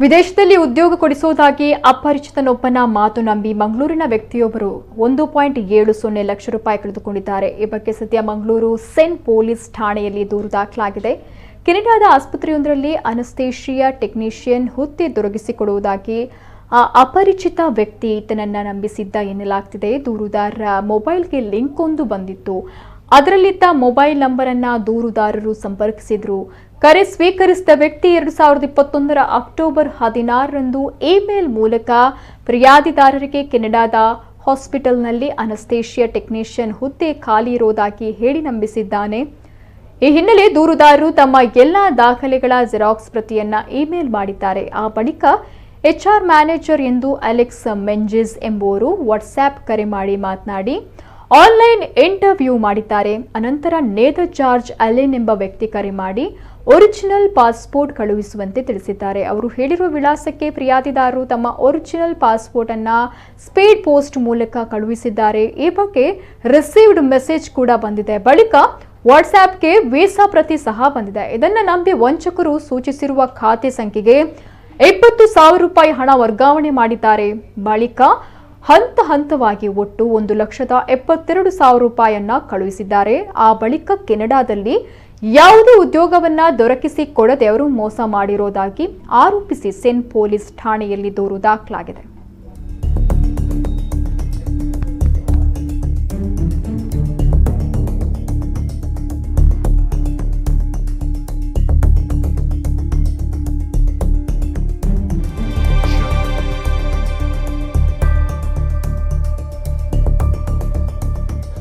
ವಿದೇಶದಲ್ಲಿ ಉದ್ಯೋಗ ಕೊಡಿಸುವುದಾಗಿ ಅಪರಿಚಿತನೊಬ್ಬನ ಮಾತು ನಂಬಿ ಮಂಗಳೂರಿನ ವ್ಯಕ್ತಿಯೊಬ್ಬರು 1.70 ಲಕ್ಷ ರೂಪಾಯಿ ಕಳೆದುಕೊಂಡಿದ್ದಾರೆ. ಈ ಬಗ್ಗೆ ಸದ್ಯ ಮಂಗಳೂರು ಸೆನ್ ಪೊಲೀಸ್ ಠಾಣೆಯಲ್ಲಿ ದೂರು ದಾಖಲಾಗಿದೆ. ಕೆನಡಾದ ಆಸ್ಪತ್ರೆಯೊಂದರಲ್ಲಿ ಅನಸ್ತೇಷಿಯಾ ಟೆಕ್ನಿಷಿಯನ್ ಹುದ್ದೆ ದೊರಕಿಸಿಕೊಡುವುದಾಗಿ ಅಪರಿಚಿತ ವ್ಯಕ್ತಿ ಈತನನ್ನ ನಂಬಿಸಿದ್ದ ಎನ್ನಲಾಗ್ತಿದೆ. ದೂರುದಾರರ ಮೊಬೈಲ್ಗೆ ಲಿಂಕ್ ಒಂದು ಬಂದಿತ್ತು. ಅದರಲ್ಲಿದ್ದ ಮೊಬೈಲ್ ನಂಬರ್ ಅನ್ನ ದೂರುದಾರರು ಸಂಪರ್ಕಿಸಿದ್ರು. ಕರೆ ಸ್ವೀಕರಿಸಿದ ವ್ಯಕ್ತಿ 2021 ಅಕ್ಟೋಬರ್ 16ರಂದು ಇಮೇಲ್ ಮೂಲಕ ಫಿರ್ಯಾದಿದಾರರಿಗೆ ಕೆನಡಾದ ಹಾಸ್ಪಿಟಲ್ನಲ್ಲಿ ಅನಸ್ತೇಷಿಯಾ ಟೆಕ್ನಿಷಿಯನ್ ಹುದ್ದೆ ಖಾಲಿ ಇರುವುದಾಗಿ ಹೇಳಿ ನಂಬಿಸಿದ್ದಾನೆ. ಈ ಹಿನ್ನೆಲೆ ದೂರುದಾರರು ತಮ್ಮ ಎಲ್ಲಾ ದಾಖಲೆಗಳ ಜೆರಾಕ್ಸ್ ಪ್ರತಿಯನ್ನ ಇಮೇಲ್ ಮಾಡಿದ್ದಾರೆ. ಆ ಬಳಿಕ ಎಚ್ಆರ್ ಮ್ಯಾನೇಜರ್ ಎಂದು ಅಲೆಕ್ಸ್ ಮೆಂಜಿಸ್ ಎಂಬುವರು ವಾಟ್ಸ್ಆಪ್ ಕರೆ ಮಾಡಿ ಮಾತನಾಡಿ ಆನ್ಲೈನ್ ಇಂಟರ್ವ್ಯೂ ಮಾಡಿದ್ದಾರೆ. ಅನಂತರ ನೇದರ್ ಜಾರ್ಜ್ ಅಲೆನ್ ಎಂಬ ವ್ಯಕ್ತಿ ಕರೆ ಮಾಡಿ ಒರಿಜಿನಲ್ ಪಾಸ್ಪೋರ್ಟ್ ಕಳುಹಿಸುವಂತೆ ತಿಳಿಸಿದ್ದಾರೆ. ಅವರು ಹೇಳಿರುವ ವಿಳಾಸಕ್ಕೆ ಫಿರ್ಯಾದಿದಾರರು ತಮ್ಮ ಒರಿಜಿನಲ್ ಪಾಸ್ಪೋರ್ಟ್ ಅನ್ನ ಸ್ಪೀಡ್ ಪೋಸ್ಟ್ ಮೂಲಕ ಕಳುಹಿಸಿದ್ದಾರೆ. ಈ ಬಗ್ಗೆ ರಿಸೀವ್ಡ್ ಮೆಸೇಜ್ ಕೂಡ ಬಂದಿದೆ. ಬಳಿಕ ವಾಟ್ಸ್ಆಪ್ಗೆ ವೀಸಾ ಪ್ರತಿ ಸಹ ಬಂದಿದೆ. ಇದನ್ನ ನಂಬಿ ವಂಚಕರು ಸೂಚಿಸಿರುವ ಖಾತೆ ಸಂಖ್ಯೆಗೆ 20,000 ರೂಪಾಯಿ ಹಣ ವರ್ಗಾವಣೆ ಮಾಡಿದ್ದಾರೆ. ಬಳಿಕ ಹಂತ ಹಂತವಾಗಿ ಒಟ್ಟು 1,72,000 ರೂಪಾಯಿಯನ್ನ ಕಳುಹಿಸಿದ್ದಾರೆ. ಆ ಬಳಿಕ ಕೆನಡಾದಲ್ಲಿ ಯಾವುದೇ ಉದ್ಯೋಗವನ್ನ ದೊರಕಿಸಿಕೊಡದೆ ಅವರು ಮೋಸ ಮಾಡಿರೋದಾಗಿ ಆರೋಪಿಸಿ ಸೆನ್ ಪೊಲೀಸ್ ಠಾಣೆಯಲ್ಲಿ ದೂರು ದಾಖಲಾಗಿದೆ.